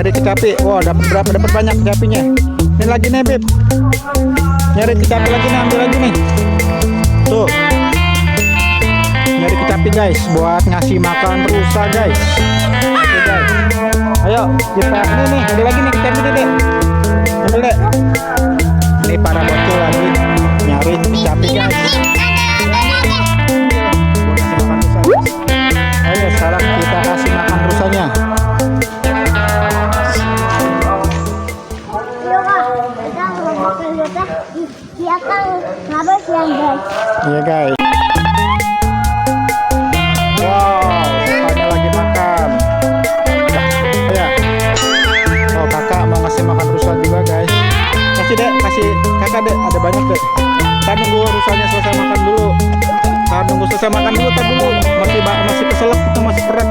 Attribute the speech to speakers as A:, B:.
A: Nyari kecapi. Wah, dapat berapa? Dapat banyak kecapinya. Ini lagi nih, Beb. Nyari kecapi lagi nih, ambil lagi nih. Tuh. Nyari kecapi, guys, buat ngasih makan rusa, guys. Oke, guys. Ayo, kita ini nih, ada lagi nih kecapi nih, Dek. Ambil, Dek. Ini para bocil lagi nyari kecapi, guys. Ayo sekarang kita kasih makan rusanya. Iya guys. Wow, kakaknya lagi makan. Ya. Oh, kakak mau ngasih makan rusa juga, guys. Kasih, Dek, kasih kakak, Dek, ada banyak, Dek. Kita nunggu rusanya selesai makan dulu. Masih keselak, itu masih keras.